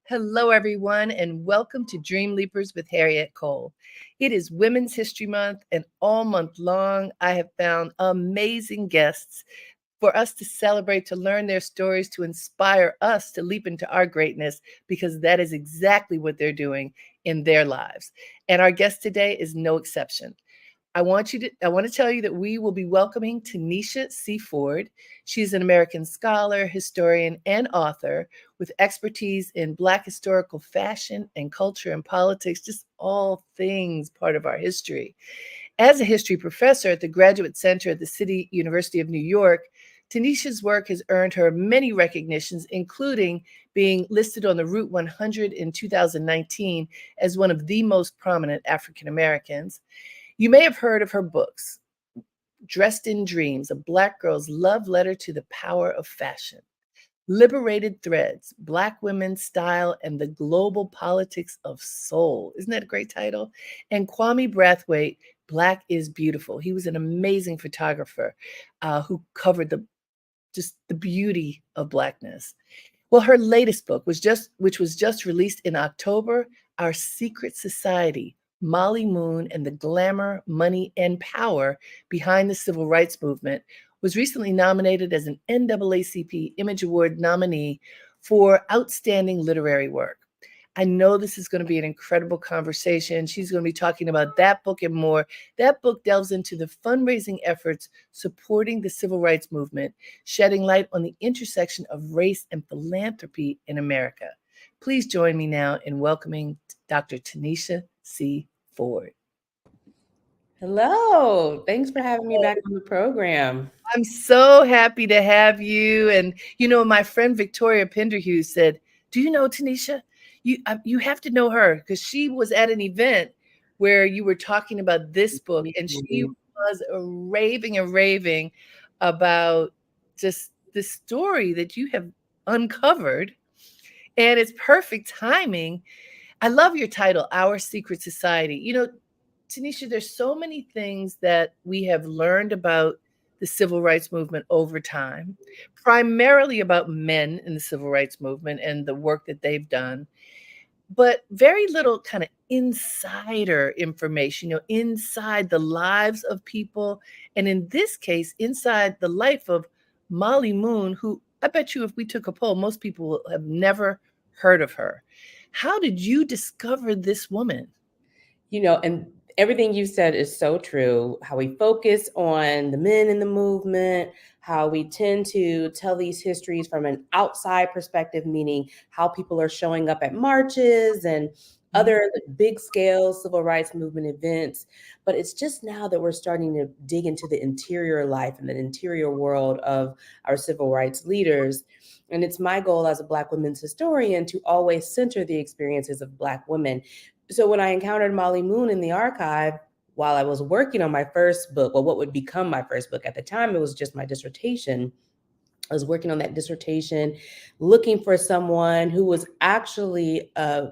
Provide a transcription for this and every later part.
Hello, everyone, and welcome to Dream Leapers with Harriette Cole. It is Women's History Month, and all month long, I have found amazing guests for us to celebrate, to learn their stories, to inspire us to leap into our greatness, because that is exactly what they're doing in their lives. And our guest today is no exception. I want to tell you that we will be welcoming Tanisha C. Ford. She's an American scholar, historian, and author with expertise in Black historical fashion and culture and politics, just all things part of our history. As a history professor at the Graduate Center at the City University of New York, Tanisha's work has earned her many recognitions, including being listed on the Route 100 in 2019 as one of the most prominent African Americans. You may have heard of her books, Dressed in Dreams, a Black girl's love letter to the power of fashion, Liberated Threads, Black Women's Style and the Global Politics of Soul. Isn't that a great title? And Kwame Brathwaite, Black is Beautiful. He was an amazing photographer who covered just the beauty of Blackness. Well, her latest book which was just released in October, Our Secret Society, Mollie Moon and the Glamour, Money, and Power Behind the Civil Rights Movement, was recently nominated as an NAACP Image Award nominee for Outstanding Literary Work. I know this is going to be an incredible conversation. She's going to be talking about that book and more. That book delves into the fundraising efforts supporting the civil rights movement, shedding light on the intersection of race and philanthropy in America. Please join me now in welcoming Dr. Tanisha C. Ford. Hello. Thanks for having me back on the program. I'm so happy to have you. And, my friend Victoria Penderhughes said, do you know Tanisha? You have to know her because she was at an event where you were talking about this book and she was raving about just the story that you have uncovered. And it's perfect timing. I love your title, Our Secret Society. Tanisha, there's so many things that we have learned about the civil rights movement over time, primarily about men in the civil rights movement and the work that they've done, but very little kind of insider information, inside the lives of people. And in this case, inside the life of Mollie Moon, who I bet you if we took a poll, most people have never heard of her. How did you discover this woman? And everything you said is so true. How we focus on the men in the movement, how we tend to tell these histories from an outside perspective, meaning how people are showing up at marches and other big scale civil rights movement events. But it's just now that we're starting to dig into the interior life and the interior world of our civil rights leaders. And it's my goal as a Black women's historian to always center the experiences of Black women. So when I encountered Mollie Moon in the archive, while I was working on my first book, or what would become my first book, at the time it was just my dissertation. I was working on that dissertation, looking for someone who was actually a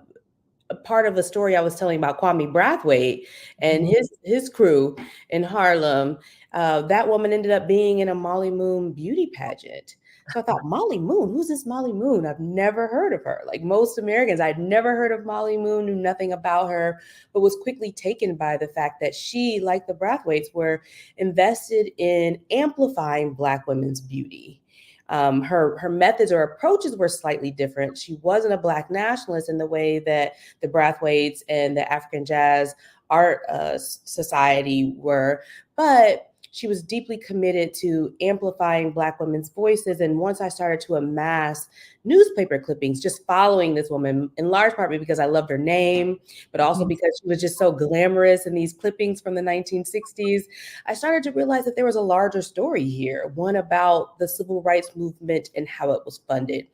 part of a story I was telling about Kwame Brathwaite and his crew in Harlem. That woman ended up being in a Mollie Moon beauty pageant. So I thought, Mollie Moon, who's this Mollie Moon? I've never heard of her. Like most Americans, I'd never heard of Mollie Moon, knew nothing about her, but was quickly taken by the fact that she, like the Brathwaites, were invested in amplifying Black women's beauty. Her methods or approaches were slightly different. She wasn't a Black nationalist in the way that the Brathwaites and the African Jazz Art Society were, but she was deeply committed to amplifying Black women's voices. And once I started to amass newspaper clippings, just following this woman, in large part because I loved her name, but also because she was just so glamorous in these clippings from the 1960s, I started to realize that there was a larger story here, one about the civil rights movement and how it was funded.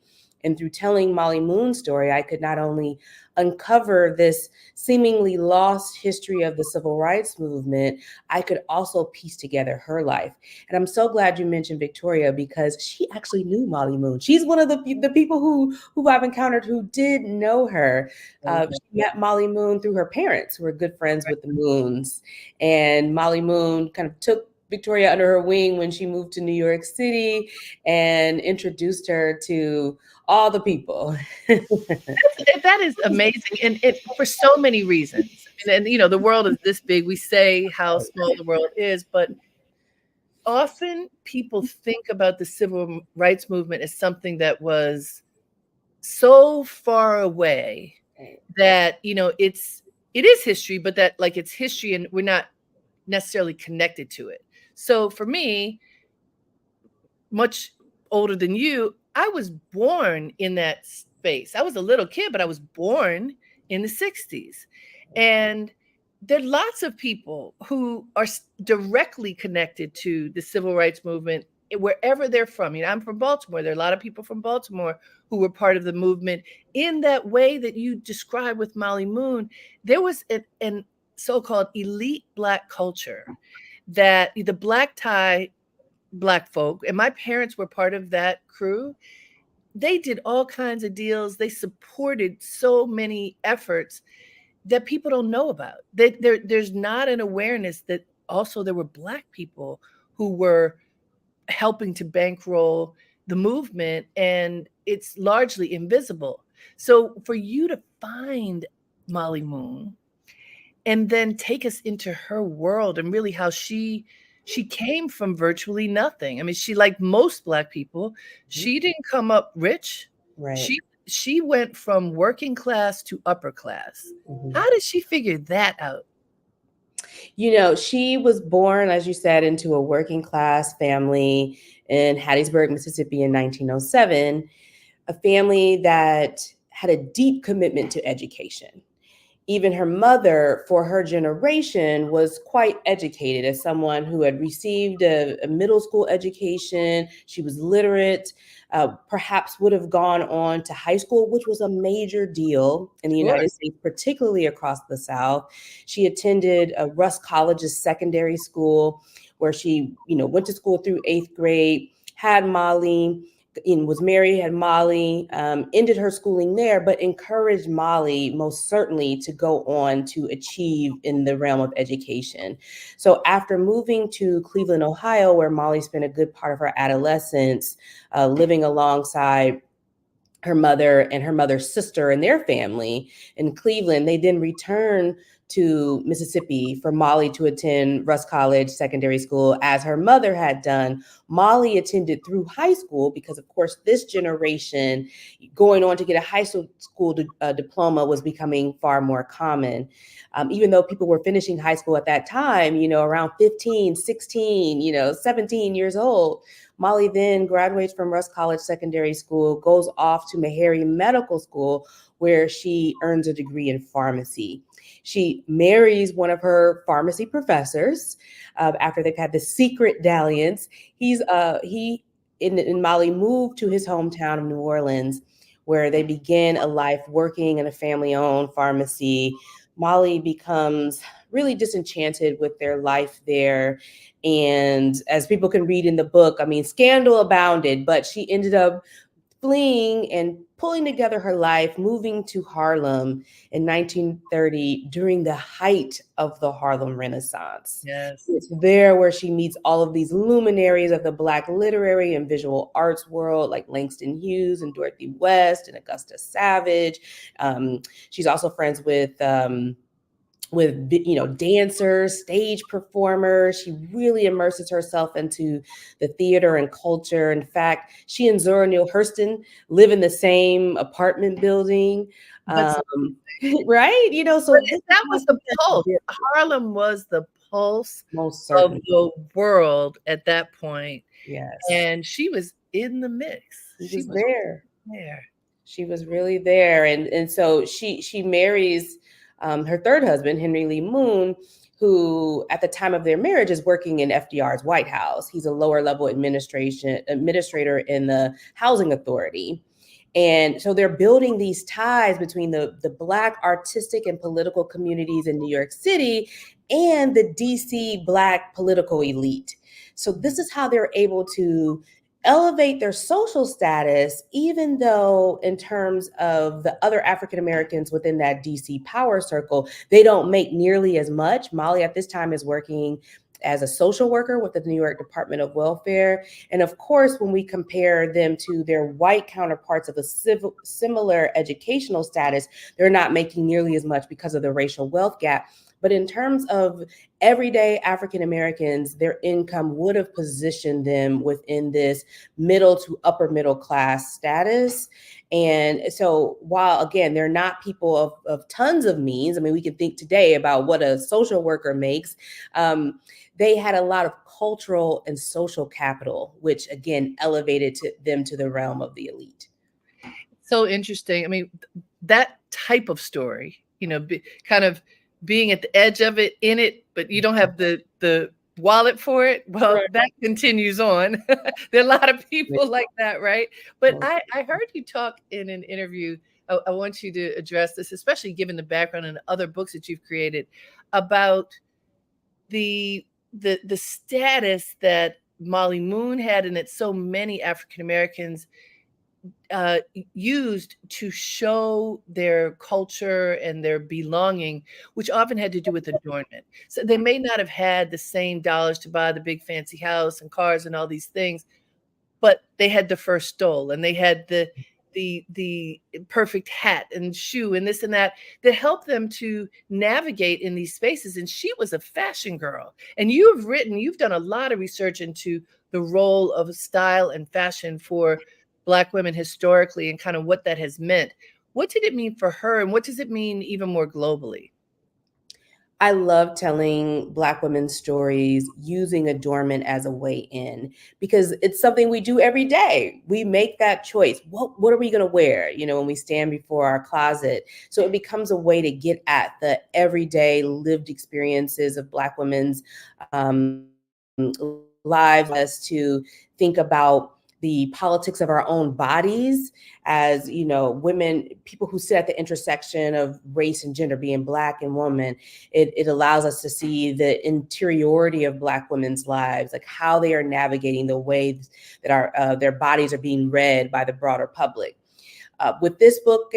And through telling Mollie Moon's story, I could not only uncover this seemingly lost history of the civil rights movement, I could also piece together her life. And I'm so glad you mentioned Victoria because she actually knew Mollie Moon. She's one of the people who I've encountered who did know her. She met Mollie Moon through her parents, who were good friends with the Moons. And Mollie Moon kind of took Victoria under her wing when she moved to New York City and introduced her to all the people. That is amazing, and it for so many reasons. And you know, the world is this big. We say how small the world is, but often people think about the civil rights movement as something that was so far away that, you know, it is history, but that like it's history and we're not necessarily connected to it. So for me, much older than you, I was born in that space. I was a little kid, but I was born in the 60s. And there are lots of people who are directly connected to the civil rights movement wherever they're from. You know, I'm from Baltimore. There are a lot of people from Baltimore who were part of the movement in that way that you described with Mollie Moon. There was an so-called elite Black culture that the black tie Black folk, and my parents were part of that crew. They did all kinds of deals. They supported so many efforts that people don't know about. There's not an awareness that also there were Black people who were helping to bankroll the movement, and it's largely invisible. So for you to find Mollie Moon and then take us into her world and really how she came from virtually nothing. I mean, she like most Black people, she didn't come up rich. Right. She went from working class to upper class. How did she figure that out? You know, she was born, as you said, into a working class family in Hattiesburg, Mississippi in 1907, a family that had a deep commitment to education. Even her mother, for her generation, was quite educated as someone who had received a middle school education. She was literate, perhaps would have gone on to high school, which was a major deal in the Sure. United States, particularly across the South. She attended Russ College's secondary school, where she, went to school through 8th grade, had Mollie, and was married, had Mollie, ended her schooling there, but encouraged Mollie most certainly to go on to achieve in the realm of education. So after moving to Cleveland, Ohio, where Mollie spent a good part of her adolescence, living alongside her mother and her mother's sister and their family in Cleveland, they then returned to Mississippi for Mollie to attend Russ College Secondary School, as her mother had done. Mollie attended through high school because, of course, this generation going on to get a high school diploma was becoming far more common. Even though people were finishing high school at that time, around 15, 16, 17 years old. Mollie then graduates from Russ College Secondary School, goes off to Meharry Medical School, where she earns a degree in pharmacy. She marries one of her pharmacy professors after they've had the secret dalliance. Mollie moved to his hometown of New Orleans, where they begin a life working in a family-owned pharmacy. Mollie becomes really disenchanted with their life there. And as people can read in the book, I mean, scandal abounded, but she ended up fleeing and pulling together her life, moving to Harlem in 1930 during the height of the Harlem Renaissance. Yes. It's there where she meets all of these luminaries of the Black literary and visual arts world, like Langston Hughes and Dorothy West and Augusta Savage. She's also friends with dancers, stage performers. She really immerses herself into the theater and culture. In fact, she and Zora Neale Hurston live in the same apartment building. But Right? So that was the pulse. Harlem was the pulse most of certainly. the world at that point, Yes. and she was in the mix. She was there. there. She was really there. And so she marries her third husband, Henry Lee Moon, who at the time of their marriage is working in FDR's White House. He's a lower level administrator in the housing authority. And so they're building these ties between the Black artistic and political communities in New York City and the DC Black political elite. So this is how they're able to elevate their social status, even though in terms of the other African Americans within that DC power circle, they don't make nearly as much. Mollie at this time is working as a social worker with the New York Department of Welfare. And of course, when we compare them to their white counterparts of a similar educational status, they're not making nearly as much because of the racial wealth gap. But in terms of everyday African Americans, their income would have positioned them within this middle to upper middle class status. And so while, again, they're not people of tons of means, I mean, we can think today about what a social worker makes. They had a lot of cultural and social capital, which, again, elevated them to the realm of the elite. So interesting. I mean, that type of story, kind of being at the edge of it, in it, but you don't have the wallet for it. Well, Right. that continues on. There are a lot of people like that, right? But Right. I heard you talk in an interview. I want you to address this, especially given the background and other books that you've created, about the status that Mollie Moon had, and that so many African Americans used to show their culture and their belonging, which often had to do with adornment. So they may not have had the same dollars to buy the big fancy house and cars and all these things, but they had the first stole, and they had the perfect hat and shoe and this and that helped them to navigate in these spaces. And she was a fashion girl. And you've done a lot of research into the role of style and fashion for Black women historically, and kind of what that has meant. What did it mean for her, and what does it mean even more globally? I love telling Black women's stories using adornment as a way in, because it's something we do every day. We make that choice. What are we going to wear, when we stand before our closet? So it becomes a way to get at the everyday lived experiences of Black women's lives, as to think about the politics of our own bodies as, women, people who sit at the intersection of race and gender, being Black and woman. It allows us to see the interiority of Black women's lives, like how they are navigating the ways that their bodies are being read by the broader public. With this book,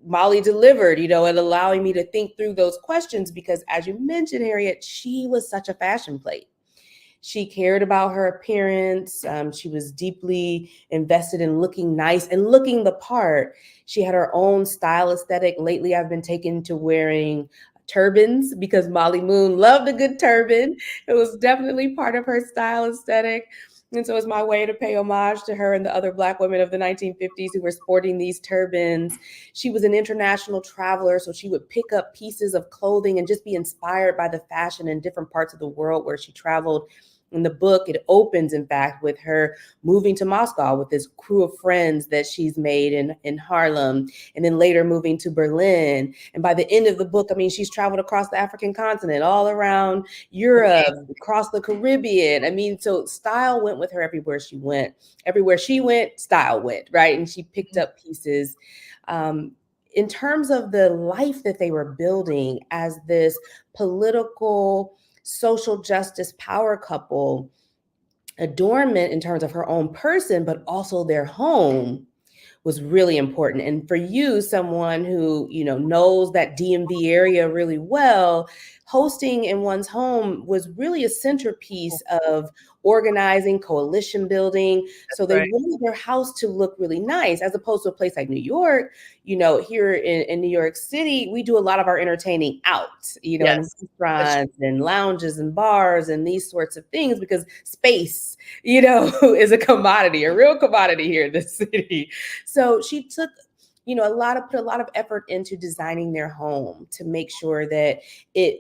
Mollie delivered, and allowing me to think through those questions, because as you mentioned, Harriette, she was such a fashion plate. She cared about her appearance. She was deeply invested in looking nice and looking the part. She had her own style aesthetic. Lately, I've been taken to wearing turbans because Mollie Moon loved a good turban. It was definitely part of her style aesthetic. And so it's my way to pay homage to her and the other Black women of the 1950s who were sporting these turbans. She was an international traveler, so she would pick up pieces of clothing and just be inspired by the fashion in different parts of the world where she traveled. In the book, it opens, in fact, with her moving to Moscow with this crew of friends that she's made in Harlem, and then later moving to Berlin. And by the end of the book, I mean, she's traveled across the African continent, all around Europe, across the Caribbean. I mean, so style went with her everywhere she went. Everywhere she went, style went, right? And she picked up pieces. In terms of the life that they were building as this political, social justice power couple, adornment in terms of her own person, but also their home, was really important. And for you, someone who, knows that DMV area really well, hosting in one's home was really a centerpiece of organizing, coalition building. So they wanted their house to look really nice, as opposed to a place like New York. Here in New York City, we do a lot of our entertaining out, in restaurants and lounges and bars and these sorts of things, because space, is a commodity, a real commodity here in the city. So she took, put a lot of effort into designing their home to make sure that it,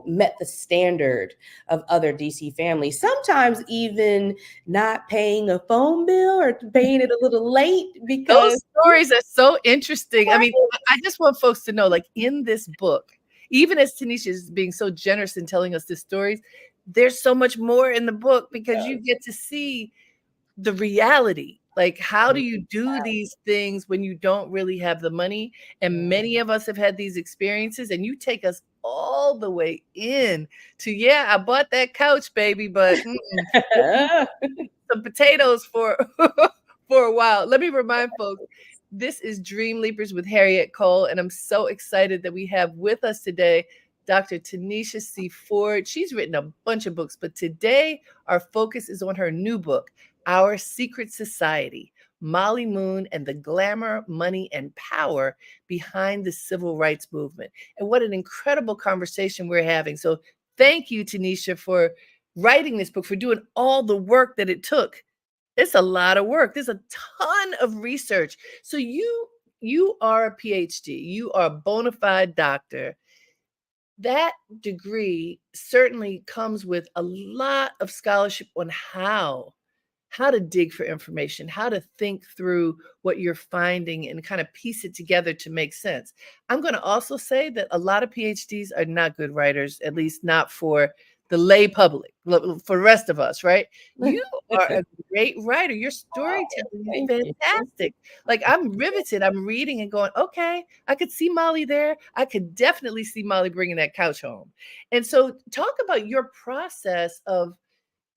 met the standard of other DC families, sometimes even not paying a phone bill or paying it a little late, because those stories are so interesting. I mean, I just want folks to know, like, in this book, even as Tanisha is being so generous in telling us the stories, there's so much more in the book, because you get to see the reality. Like, how do you do these things when you don't really have the money? And many of us have had these experiences, and you take us all the way in to, I bought that couch, baby, but some potatoes for for a while. Let me remind folks, this is Dream Leapers with Harriette Cole, and I'm so excited that we have with us today Dr. Tanisha C. Ford. She's written a bunch of books, but today our focus is on her new book, Our Secret Society, Mollie Moon and the Glamour, Money, and Power Behind the Civil Rights Movement. And what an incredible conversation we're having. So thank you, Tanisha, for writing this book, for doing all the work that it took. It's a lot of work. There's a ton of research. So you are a PhD. You are a bona fide doctor. That degree certainly comes with a lot of scholarship on how to dig for information, how to think through what you're finding and kind of piece it together to make sense. I'm going to also say that a lot of PhDs are not good writers, at least not for the lay public, for the rest of us, right? You are a great writer. Your storytelling is Thank you. fantastic. Like I'm riveted. I'm reading and going, okay, I could see Mollie there. I could definitely see Mollie bringing that couch home. And so talk about your process of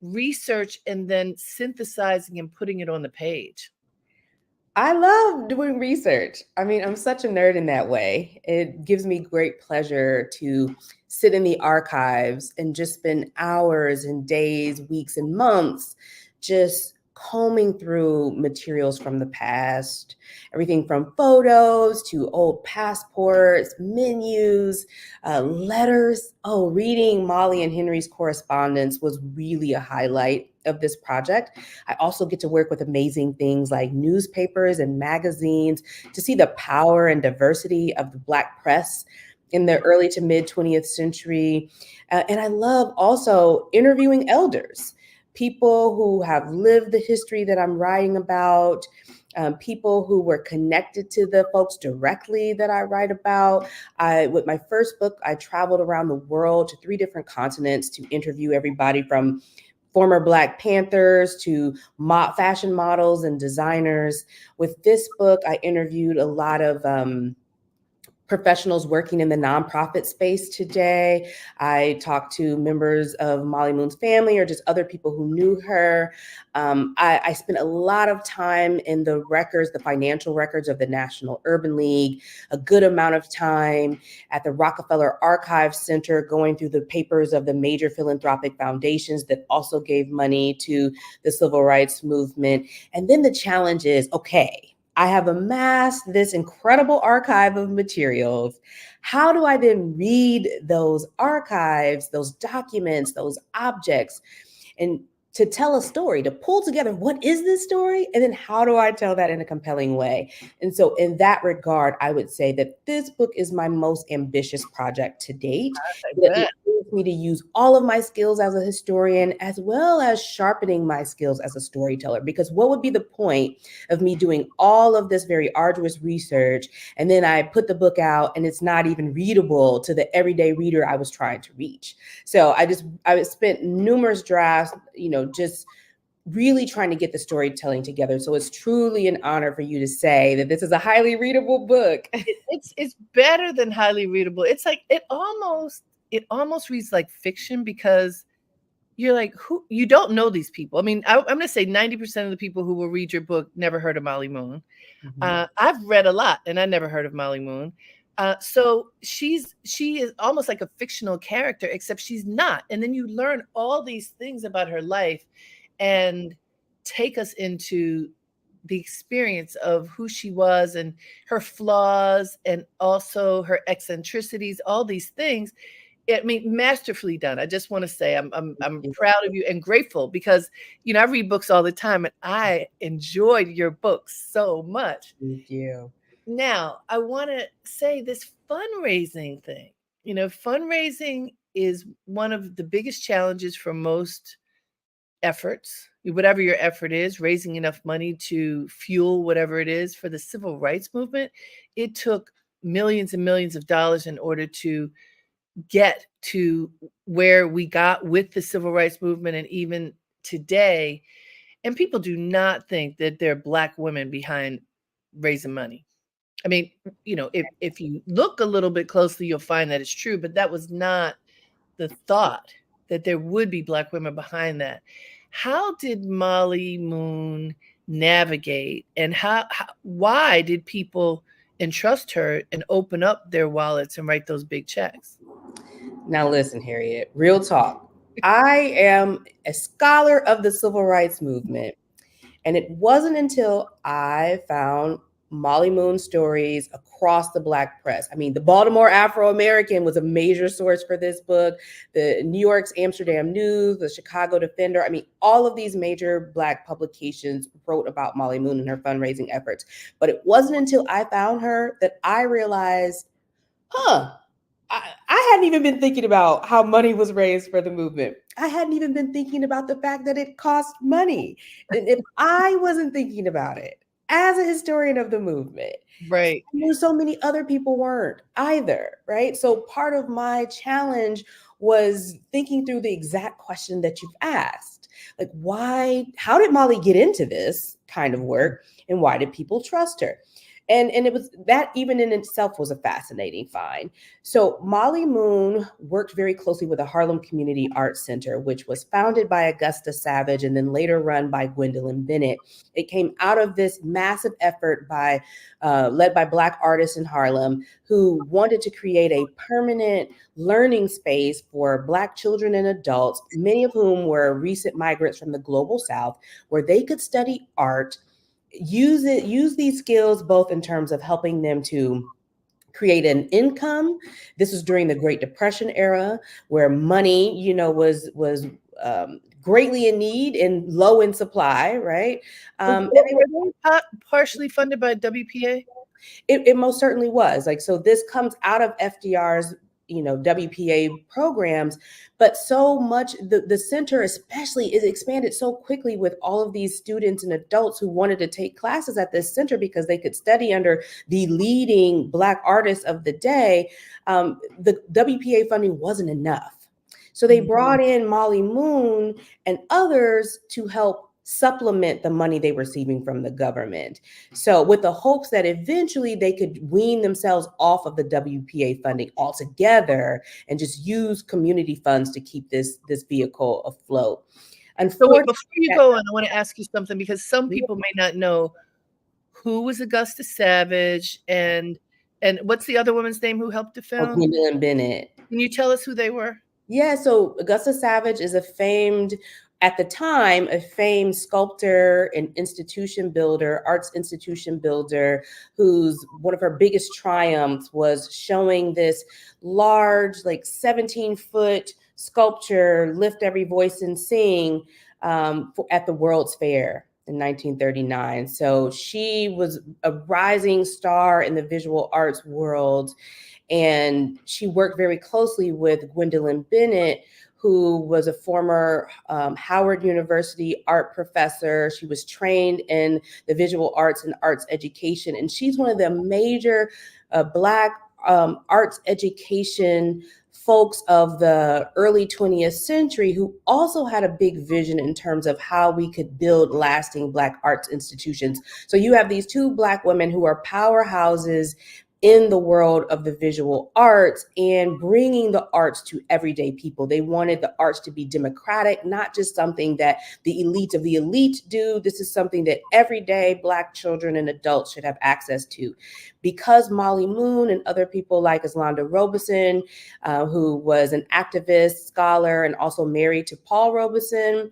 research and then synthesizing and putting it on the page. I love doing research. I mean, I'm such a nerd in that way. It gives me great pleasure to sit in the archives and just spend hours and days, weeks, and months just combing through materials from the past, everything from photos to old passports, menus, letters. Oh, reading Mollie and Henry's correspondence was really a highlight of this project. I also get to work with amazing things like newspapers and magazines to see the power and diversity of the Black press in the early to mid 20th century. And I love also interviewing elders, people who have lived the history that I'm writing about, people who were connected to the folks directly that I write about. With my first book, I traveled around the world to 3 different continents to interview everybody from former Black Panthers to fashion models and designers. With this book, I interviewed a lot of professionals working in the nonprofit space today. I talked to members of Mollie Moon's family or just other people who knew her. I spent a lot of time in the records, the financial records of the National Urban League, a good amount of time at the Rockefeller Archive Center, going through the papers of the major philanthropic foundations that also gave money to the civil rights movement. And then the challenge is, okay, I have amassed this incredible archive of materials. How do I then read those archives, those documents, those objects, and to tell a story, to pull together what is this story? And then how do I tell that in a compelling way? And so in that regard, I would say that this book is my most ambitious project to date. It allows me to use all of my skills as a historian, as well as sharpening my skills as a storyteller. Because what would be the point of me doing all of this very arduous research, and then I put the book out and it's not even readable to the everyday reader I was trying to reach? So I spent numerous drafts, just really trying to get the storytelling together. So it's truly an honor for you to say that this is a highly readable book. It's better than highly readable. It's like it almost reads like fiction because you're like, who, you don't know these people. I mean, I'm going to say 90% of the people who will read your book never heard of Mollie Moon. I've read a lot and I never heard of Mollie Moon. So she is almost like a fictional character, except she's not. And then you learn all these things about her life and take us into the experience of who she was and her flaws and also her eccentricities, all these things. I mean, masterfully done. I just want to say I'm proud of you and grateful because, I read books all the time and I enjoyed your books so much. Thank you. Now, I want to say this fundraising thing. Fundraising is one of the biggest challenges for most efforts, whatever your effort is, raising enough money to fuel whatever it is for the civil rights movement. It took millions and millions of dollars in order to get to where we got with the civil rights movement and even today. And people do not think that there are Black women behind raising money. I mean, if you look a little bit closely, you'll find that it's true, but that was not the thought that there would be Black women behind that. How did Mollie Moon navigate and why did people entrust her and open up their wallets and write those big checks? Now listen, Harriette, real talk. I am a scholar of the civil rights movement. And it wasn't until I found Mollie Moon stories across the Black press. I mean, the Baltimore Afro-American was a major source for this book, the New York's Amsterdam News, the Chicago Defender. I mean, all of these major Black publications wrote about Mollie Moon and her fundraising efforts. But it wasn't until I found her that I realized, huh, I hadn't even been thinking about how money was raised for the movement. I hadn't even been thinking about the fact that it cost money. And if I wasn't thinking about it as a historian of the movement, Right. I knew so many other people weren't either, right? So part of my challenge was thinking through the exact question that you've asked. Like, how did Mollie get into this kind of work? And why did people trust her? And it was that even in itself was a fascinating find. So Mollie Moon worked very closely with the Harlem Community Arts Center, which was founded by Augusta Savage and then later run by Gwendolyn Bennett. It came out of this massive effort led by Black artists in Harlem who wanted to create a permanent learning space for Black children and adults, many of whom were recent migrants from the global South, where they could study art, use these skills both in terms of helping them to create an income. This was during the Great Depression era, where money, greatly in need and low in supply, right? Were they partially funded by WPA? It most certainly was. Like, so this comes out of FDR's WPA programs, but so much the center especially is expanded so quickly with all of these students and adults who wanted to take classes at this center because they could study under the leading Black artists of the day. The WPA funding wasn't enough. So they brought in Mollie Moon and others to help supplement the money they were receiving from the government. So with the hopes that eventually they could wean themselves off of the WPA funding altogether and just use community funds to keep this vehicle afloat. So wait, before you go on, I want to ask you something because some people may not know who was Augusta Savage and what's the other woman's name who helped to found? Gwendolyn Bennett. Can you tell us who they were? Yeah, so Augusta Savage is at the time, a famed sculptor and arts institution builder, whose one of her biggest triumphs was showing this large, like 17-foot sculpture, Lift Every Voice and Sing, at the World's Fair in 1939. So she was a rising star in the visual arts world. And she worked very closely with Gwendolyn Bennett, who was a former Howard University art professor. She was trained in the visual arts and arts education. And she's one of the major Black arts education folks of the early 20th century who also had a big vision in terms of how we could build lasting Black arts institutions. So you have these two Black women who are powerhouses in the world of the visual arts and bringing the arts to everyday people. They wanted the arts to be democratic, not just something that the elite of the elite do. This is something that everyday Black children and adults should have access to. Because Mollie Moon and other people like Islanda Robeson, who was an activist, scholar, and also married to Paul Robeson,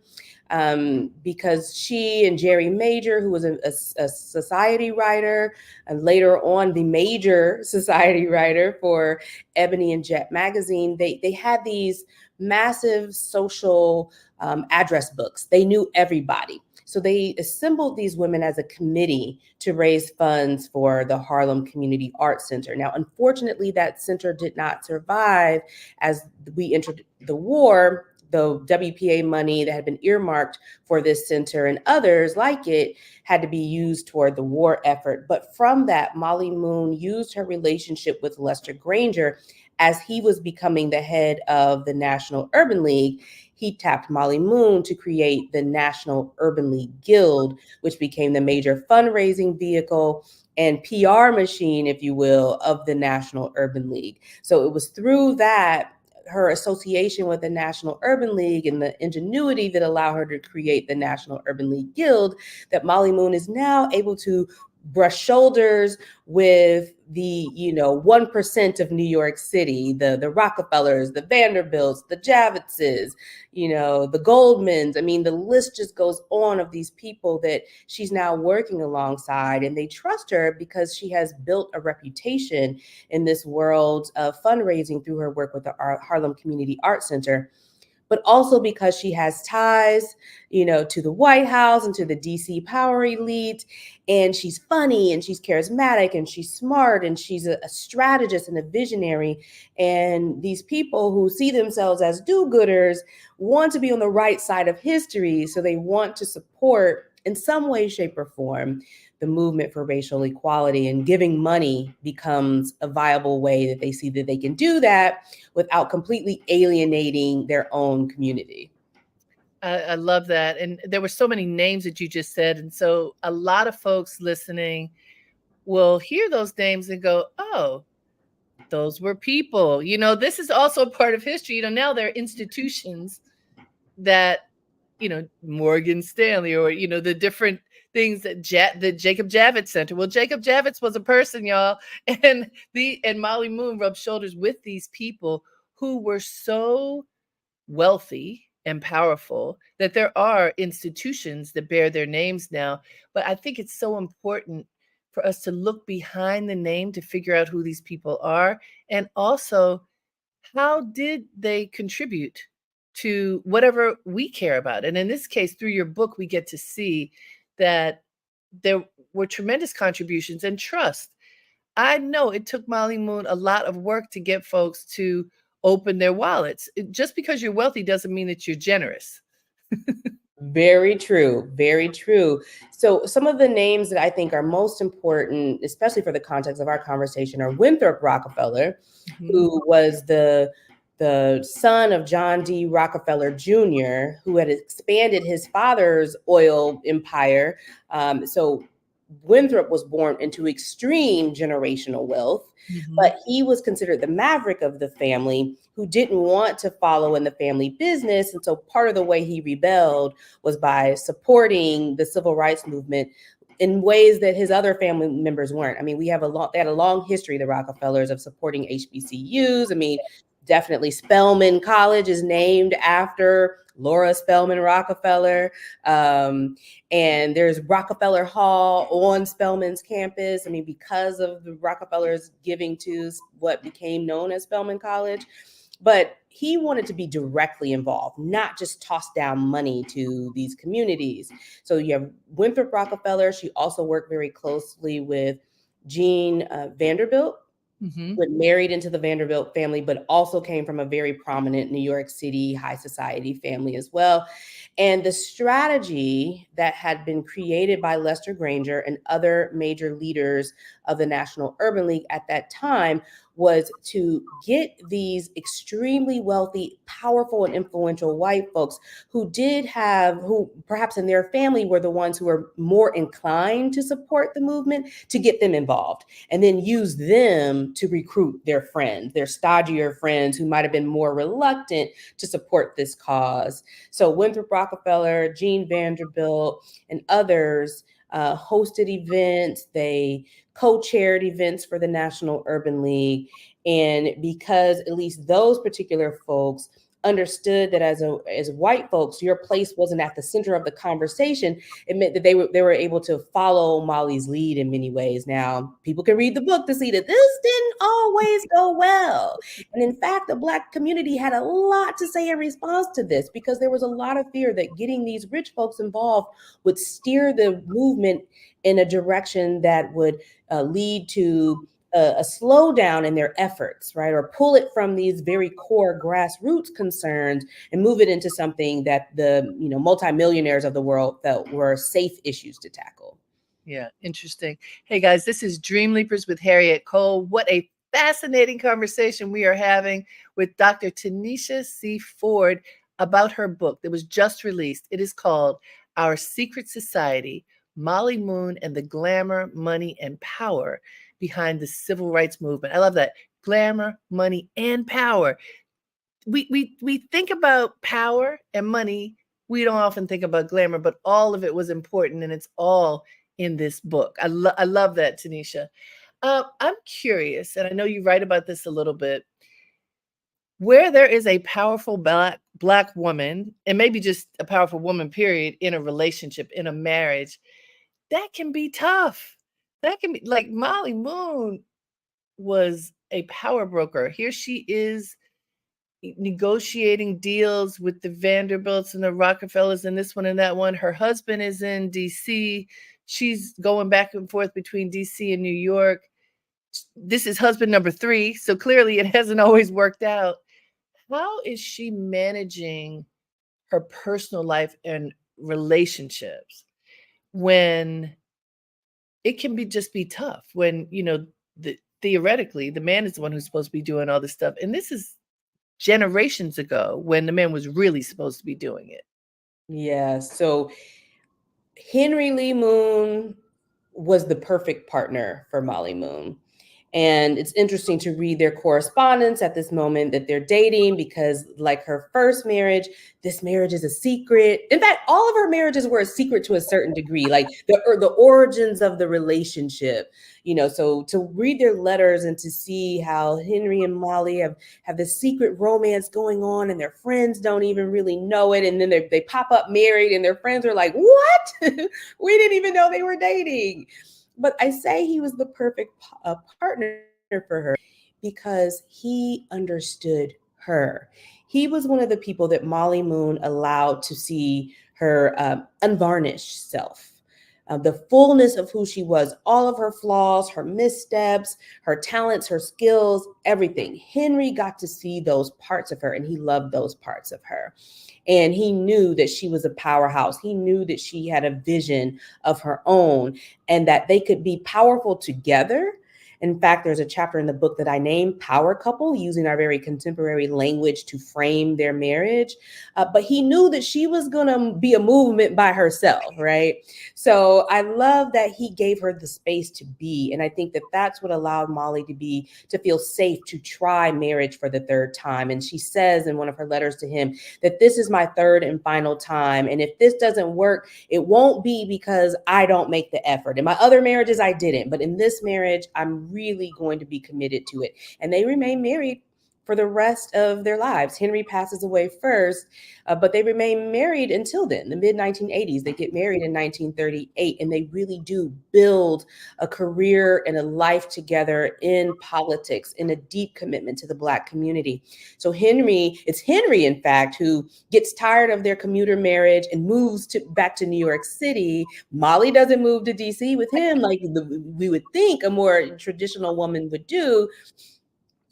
because she and Jerry Major, who was a society writer, and later on the major society writer for Ebony and Jet magazine, they had these massive social address books. They knew everybody. So they assembled these women as a committee to raise funds for the Harlem Community Arts Center. Now, unfortunately, that center did not survive as we entered the war. The WPA money that had been earmarked for this center and others like it had to be used toward the war effort. But from that, Mollie Moon used her relationship with Lester Granger as he was becoming the head of the National Urban League. He tapped Mollie Moon to create the National Urban League Guild, which became the major fundraising vehicle and PR machine, if you will, of the National Urban League. So it was through that, her association with the National Urban League and the ingenuity that allowed her to create the National Urban League Guild, that Mollie Moon is now able to brush shoulders with the 1% of New York City, the Rockefellers, the Vanderbilts, the Javitzes, the Goldmans. I mean, the list just goes on of these people that she's now working alongside, and they trust her because she has built a reputation in this world of fundraising through her work with the Harlem Community Art Center, but also because she has ties, to the White House and to the DC power elite. And she's funny and she's charismatic and she's smart and she's a strategist and a visionary. And these people who see themselves as do-gooders want to be on the right side of history. So they want to support in some way, shape, or form the movement for racial equality, and giving money becomes a viable way that they see that they can do that without completely alienating their own community. I love that. And there were so many names that you just said. And so a lot of folks listening will hear those names and go, oh, those were people. This is also a part of history. Now there are institutions that, Morgan Stanley, or, the different things that the Jacob Javits Center. Well, Jacob Javits was a person, y'all. And Mollie Moon rubbed shoulders with these people who were so wealthy and powerful that there are institutions that bear their names now. But I think it's so important for us to look behind the name to figure out who these people are, and also how did they contribute to whatever we care about. And in this case, through your book, we get to see that there were tremendous contributions and trust. I know it took Mollie Moon a lot of work to get folks to open their wallets. Just because you're wealthy doesn't mean that you're generous. Very true. Very true. So some of the names that I think are most important, especially for the context of our conversation, are Winthrop Rockefeller, who was the son of John D. Rockefeller Jr., who had expanded his father's oil empire. So Winthrop was born into extreme generational wealth, but he was considered the maverick of the family who didn't want to follow in the family business. And so part of the way he rebelled was by supporting the civil rights movement in ways that his other family members weren't. I mean, they had a long history, the Rockefellers, of supporting HBCUs. I mean, definitely Spelman College is named after Laura Spelman Rockefeller. And there's Rockefeller Hall on Spelman's campus. I mean, because of the Rockefellers giving to what became known as Spelman College. But he wanted to be directly involved, not just toss down money to these communities. So you have Winthrop Rockefeller. She also worked very closely with Jean Vanderbilt, who married into the Vanderbilt family, but also came from a very prominent New York City high society family as well. And the strategy that had been created by Lester Granger and other major leaders of the National Urban League at that time was to get these extremely wealthy, powerful, and influential white folks who perhaps in their family were the ones who were more inclined to support the movement, to get them involved, and then use them to recruit their friends, their stodgier friends who might have been more reluctant to support this cause. So Winthrop Rockefeller, Jean Vanderbilt, and others hosted events. They co-chaired events for the National Urban League. And because at least those particular folks understood that as white folks, your place wasn't at the center of the conversation, it meant that they were able to follow Mollie's lead in many ways. Now, people can read the book to see that this didn't always go well. And in fact, the Black community had a lot to say in response to this, because there was a lot of fear that getting these rich folks involved would steer the movement in a direction that would lead to a slowdown in their efforts, right? Or pull it from these very core grassroots concerns and move it into something that the multimillionaires of the world felt were safe issues to tackle. Yeah, interesting. Hey guys, this is Dream Leapers with Harriette Cole. What a fascinating conversation we are having with Dr. Tanisha C. Ford about her book that was just released. It is called Our Secret Society: Mollie Moon and the Glamour, Money, and Power Behind the Civil Rights Movement. I love that. Glamour, money, and power. We think about power and money. We don't often think about glamour, but all of it was important, and it's all in this book. I love that, Tanisha. I'm curious, and I know you write about this a little bit. Where there is a powerful black woman, and maybe just a powerful woman, period, in a relationship, in a marriage, that can be tough. That can be like Mollie Moon was a power broker. Here she is negotiating deals with the Vanderbilts and the Rockefellers and this one and that one. Her husband is in DC. She's going back and forth between DC and New York. This is husband number 3. So clearly it hasn't always worked out. How is she managing her personal life and relationships when it can be just be tough when, theoretically the man is the one who's supposed to be doing all this stuff. And this is generations ago when the man was really supposed to be doing it. Yeah. So Henry Lee Moon was the perfect partner for Mollie Moon. And it's interesting to read their correspondence at this moment that they're dating, because like her first marriage, this marriage is a secret. In fact, all of her marriages were a secret to a certain degree, like the origins of the relationship, so to read their letters and to see how Henry and Mollie have this secret romance going on and their friends don't even really know it. And then they pop up married and their friends are like, what? We didn't even know they were dating. But I say he was the perfect partner for her because he understood her. He was one of the people that Mollie Moon allowed to see her unvarnished self, the fullness of who she was, all of her flaws, her missteps, her talents, her skills, everything. Henry got to see those parts of her, and he loved those parts of her. And he knew that she was a powerhouse. He knew that she had a vision of her own and that they could be powerful together. In fact, there's a chapter in the book that I named Power Couple, using our very contemporary language to frame their marriage. But he knew that she was going to be a movement by herself, right? So I love that he gave her the space to be. And I think that that's what allowed Mollie to feel safe to try marriage for the 3rd time. And she says in one of her letters to him that this is my 3rd and final time. And if this doesn't work, it won't be because I don't make the effort. In my other marriages, I didn't. But in this marriage, I'm really going to be committed to it. And they remain married for the rest of their lives. Henry passes away first, but they remain married until then, the mid-1980s. They get married in 1938, and they really do build a career and a life together in politics, in a deep commitment to the Black community. So it's Henry, in fact, who gets tired of their commuter marriage and moves back to New York City. Mollie doesn't move to DC with him like we would think a more traditional woman would do.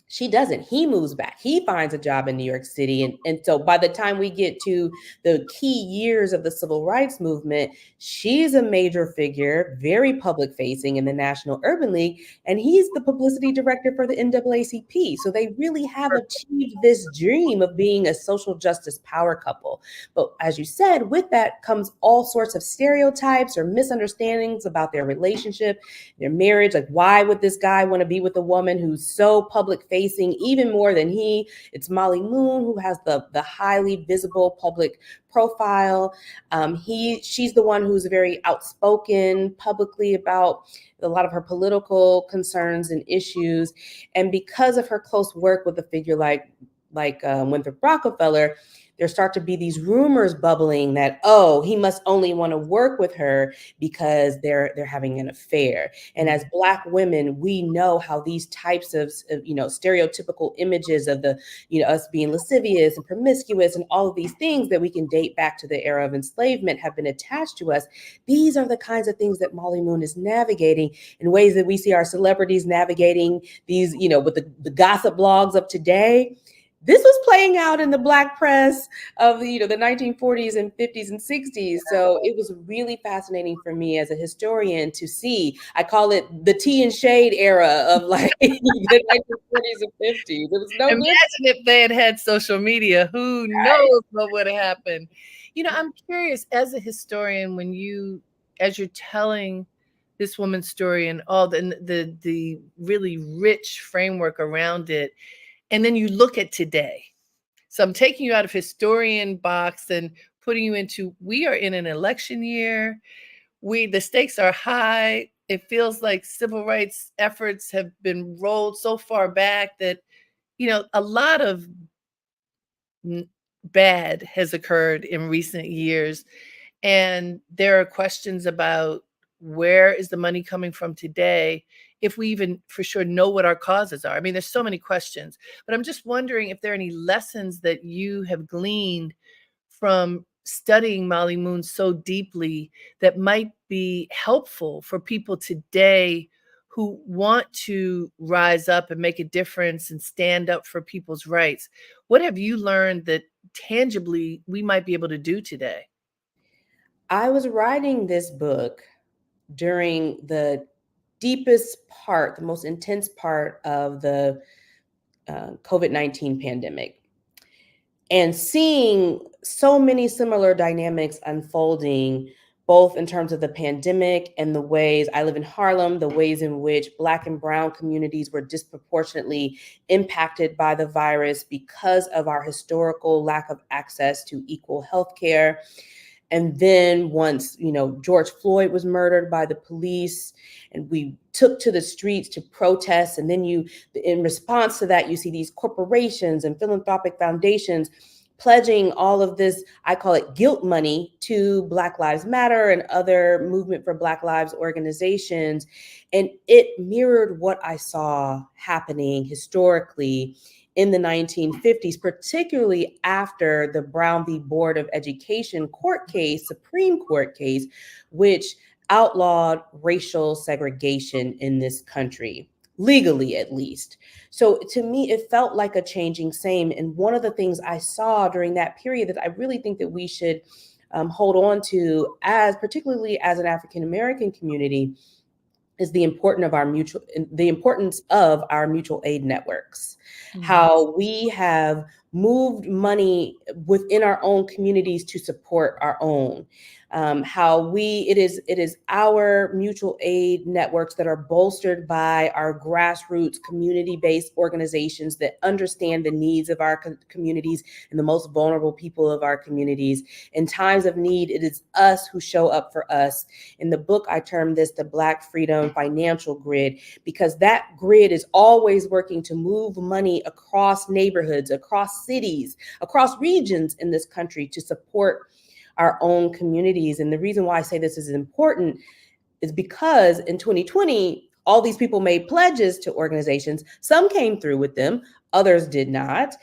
She doesn't. He moves back. He finds a job in New York City. And so by the time we get to the key years of the civil rights movement, she's a major figure, very public facing in the National Urban League. And he's the publicity director for the NAACP. So they really have achieved this dream of being a social justice power couple. But as you said, with that comes all sorts of stereotypes or misunderstandings about their relationship, their marriage. Like, why would this guy want to be with a woman who's so public facing? Even more than he? It's Mollie Moon, who has the highly visible public profile. She's the one who's very outspoken publicly about a lot of her political concerns and issues. And because of her close work with a figure like Winthrop Rockefeller, there start to be these rumors bubbling that, oh, he must only want to work with her because they're having an affair. And as Black women, we know how these types of stereotypical images of us being lascivious and promiscuous and all of these things that we can date back to the era of enslavement have been attached to us. These are the kinds of things that Mollie Moon is navigating in ways that we see our celebrities navigating these, with the gossip blogs of today. This was playing out in the Black press of the 1940s and 50s and 60s. So it was really fascinating for me as a historian to see. I call it the tea and shade era of like the 1940s and 50s. It was no Imagine if they had had social media, who knows what would have happened. I'm curious, as a historian, as you're telling this woman's story and all the really rich framework around it, and then you look at today. So I'm taking you out of historian box and putting you into, we are in an election year. the stakes are high. It feels like civil rights efforts have been rolled so far back that, a lot of bad has occurred in recent years. And there are questions about where is the money coming from today, if we even for sure know what our causes are. I mean, there's so many questions, but I'm just wondering if there are any lessons that you have gleaned from studying Mollie Moon so deeply that might be helpful for people today who want to rise up and make a difference and stand up for people's rights. What have you learned that tangibly we might be able to do today? I was writing this book during the deepest part, the most intense part of the COVID-19 pandemic, and seeing so many similar dynamics unfolding, both in terms of the pandemic and the ways I live in Harlem, the ways in which Black and Brown communities were disproportionately impacted by the virus because of our historical lack of access to equal health care. And then once, George Floyd was murdered by the police and we took to the streets to protest. And then in response to that, you see these corporations and philanthropic foundations pledging all of this, I call it guilt money, to Black Lives Matter and other movement for Black Lives organizations. And it mirrored what I saw happening historically in the 1950s, particularly after the Brown v. Board of Education court case, Supreme Court case, which outlawed racial segregation in this country, legally at least. So to me, it felt like a changing same. And one of the things I saw during that period that I really think that we should hold on to, particularly as an African American community, is the importance of our mutual aid networks. How we have moved money within our own communities to support our own. It is our mutual aid networks that are bolstered by our grassroots community-based organizations that understand the needs of our communities and the most vulnerable people of our communities. In times of need, it is us who show up for us. In the book, I term this the Black Freedom Financial Grid, because that grid is always working to move money across neighborhoods, across cities, across regions in this country to support our own communities. And the reason why I say this is important is because in 2020, all these people made pledges to organizations. Some came through with them, others did not.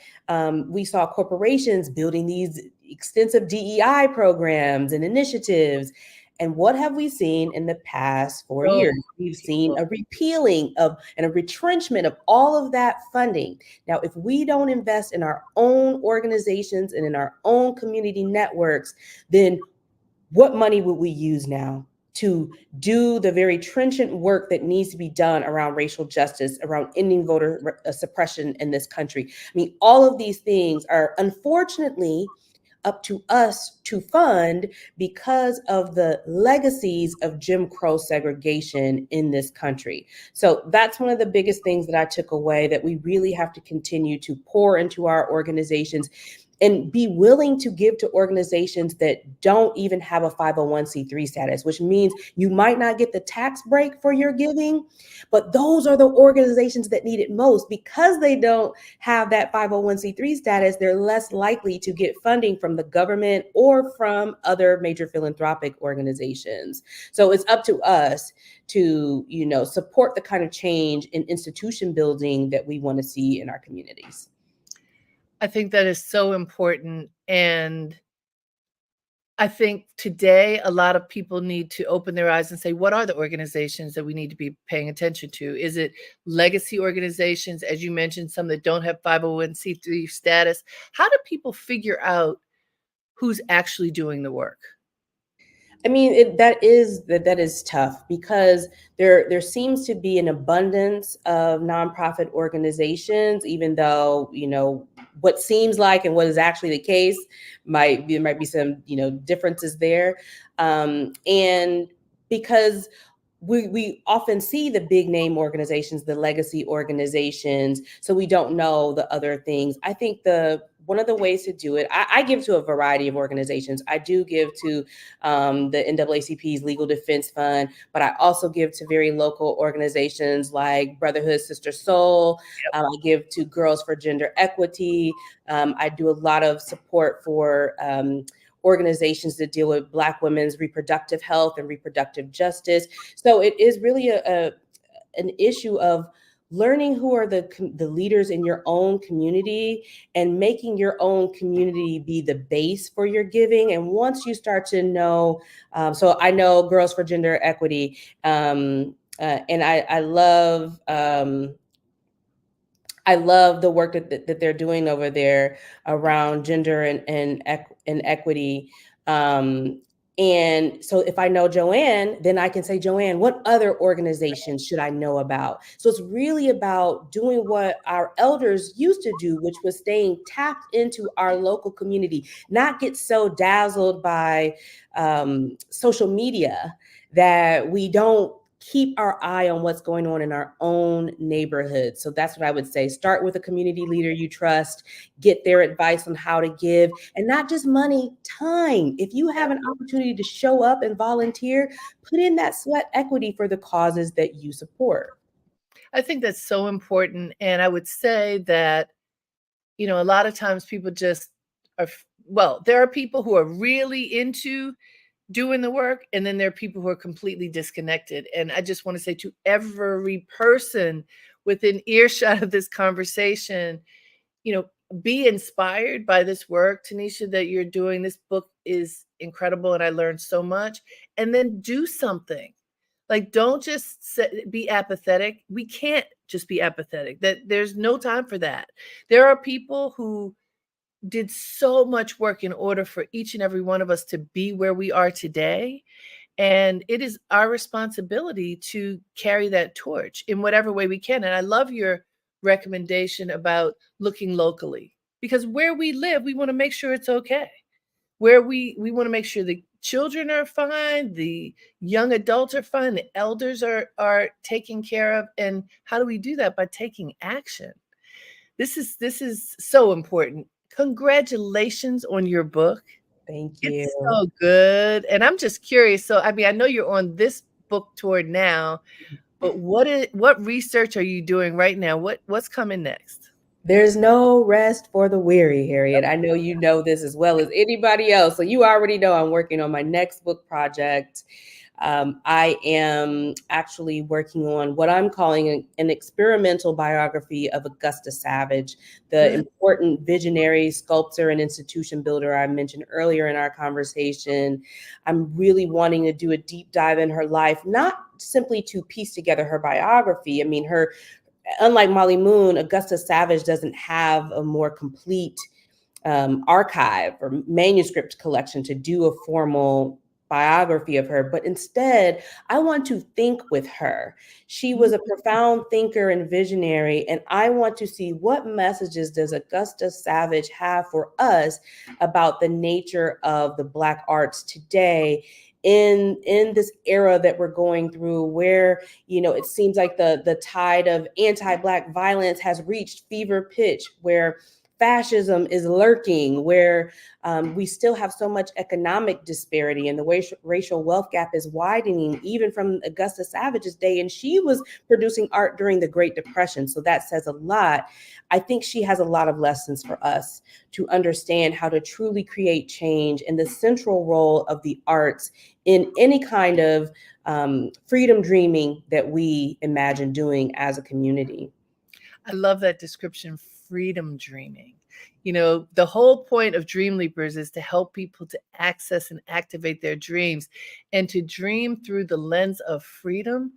We saw corporations building these extensive DEI programs and initiatives. And what have we seen in the past 4 years? We've seen a repealing of and a retrenchment of all of that funding. Now, if we don't invest in our own organizations and in our own community networks, then what money would we use now to do the very trenchant work that needs to be done around racial justice, around ending voter suppression in this country? I mean, all of these things are unfortunately up to us to fund because of the legacies of Jim Crow segregation in this country. So that's one of the biggest things that I took away, that we really have to continue to pour into our organizations and be willing to give to organizations that don't even have a 501c3 status, which means you might not get the tax break for your giving, but those are the organizations that need it most. Because they don't have that 501c3 status, they're less likely to get funding from the government or from other major philanthropic organizations. So it's up to us to, support the kind of change in institution building that we want to see in our communities. I think that is so important. And I think today a lot of people need to open their eyes and say, what are the organizations that we need to be paying attention to? Is it legacy organizations, as you mentioned, some that don't have 501c3 status? How do people figure out who's actually doing the work? I mean, that is tough, because there seems to be an abundance of nonprofit organizations, even though, what seems like and what is actually the case there might be some, differences there. And because we often see the big name organizations, the legacy organizations, so we don't know the other things. I think the one of the ways to do it, I give to a variety of organizations. I do give to the NAACP's Legal Defense Fund, but I also give to very local organizations like Brotherhood Sister Soul. I give to Girls for Gender Equity. I do a lot of support for organizations that deal with Black women's reproductive health and reproductive justice. So it is really an issue of learning who are the leaders in your own community and making your own community be the base for your giving. And once you start to know, so I know Girls for Gender Equity, and I love the work that they're doing over there around gender and equity. And so if I know Joanne, then I can say, Joanne, what other organizations should I know about? So it's really about doing what our elders used to do, which was staying tapped into our local community, not get so dazzled by social media that we don't keep our eye on what's going on in our own neighborhood. So that's what I would say. Start with a community leader you trust, get their advice on how to give, and not just money, time. If you have an opportunity to show up and volunteer, put in that sweat equity for the causes that you support. I think that's so important. And I would say that, a lot of times people just are, well, there are people who are really into doing the work, and then there are people who are completely disconnected. And I just want to say to every person within earshot of this conversation, be inspired by this work, Tanisha, that you're doing. This book is incredible, and I learned so much. And then do something. Like, don't just be apathetic. We can't just be apathetic. That there's no time for that. There are people who did so much work in order for each and every one of us to be where we are today. And it is our responsibility to carry that torch in whatever way we can. And I love your recommendation about looking locally, because where we live, we want to make sure it's okay. Where we want to make sure the children are fine, the young adults are fine, the elders are taken care of. And how do we do that? By taking action. This is so important. Congratulations on your book. Thank you. It's so good. And I'm just curious. So, I mean, I know you're on this book tour now, but what research are you doing right now? What's coming next? There's no rest for the weary, Harriette. I know you know this as well as anybody else. So you already know I'm working on my next book project. I am actually working on what I'm calling an experimental biography of Augusta Savage, the important visionary, sculptor, and institution builder I mentioned earlier in our conversation. I'm really wanting to do a deep dive in her life, not simply to piece together her biography. I mean, unlike Mollie Moon, Augusta Savage doesn't have a more complete archive or manuscript collection to do a formal biography of her, but instead, I want to think with her. She was a profound thinker and visionary, and I want to see what messages does Augusta Savage have for us about the nature of the Black arts today in this era that we're going through, where it seems like the tide of anti-Black violence has reached fever pitch, where fascism is lurking, where we still have so much economic disparity, and the racial wealth gap is widening even from Augusta Savage's day. And she was producing art during the Great Depression, so that says a lot. I think she has a lot of lessons for us to understand how to truly create change and the central role of the arts in any kind of freedom dreaming that we imagine doing as a community. I love that description, freedom dreaming. The whole point of Dream Leapers is to help people to access and activate their dreams, and to dream through the lens of freedom.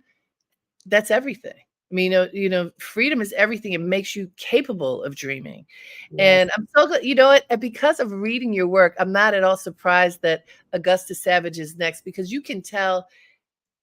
That's everything. I mean, freedom is everything. It makes you capable of dreaming. Yes. And I'm so glad, what, because of reading your work, I'm not at all surprised that Augusta Savage is next, because you can tell.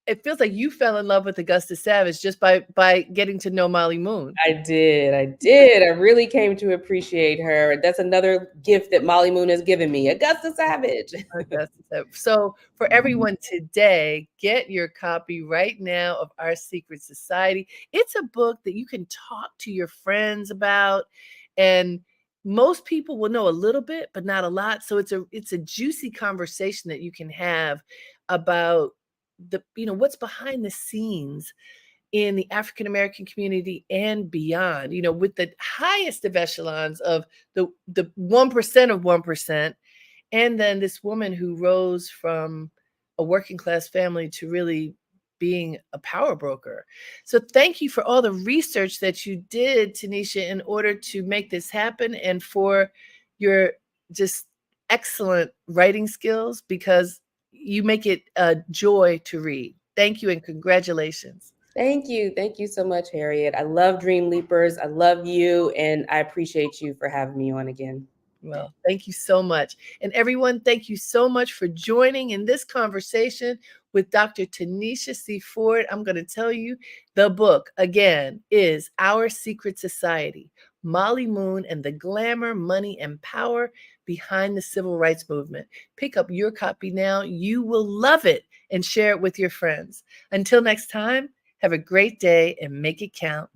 It feels like you fell in love with Augusta Savage just by getting to know Mollie Moon. I did. I really came to appreciate her. That's another gift that Mollie Moon has given me, Augusta Savage. Augusta Savage. So for everyone today, get your copy right now of Our Secret Society. It's a book that you can talk to your friends about, and most people will know a little bit, but not a lot. So it's a juicy conversation that you can have about the, you know, what's behind the scenes in the African American community and beyond, you know, with the highest of echelons of the 1% of 1%. And then this woman who rose from a working class family to really being a power broker. So thank you for all the research that you did, Tanisha, in order to make this happen, and for your just excellent writing skills, because you make it a joy to read. Thank you and congratulations. Thank you. Thank you so much, Harriet. I love Dream Leapers. I love you, and I appreciate you for having me on again. Well, thank you so much. And everyone, thank you so much for joining in this conversation with Dr. Tanisha C. Ford. I'm going to tell you the book again is Our Secret Society, Mollie Moon and the Glamour, Money, and Power Behind the Civil Rights Movement. Pick up your copy now. You will love it, and share it with your friends. Until next time, have a great day and make it count.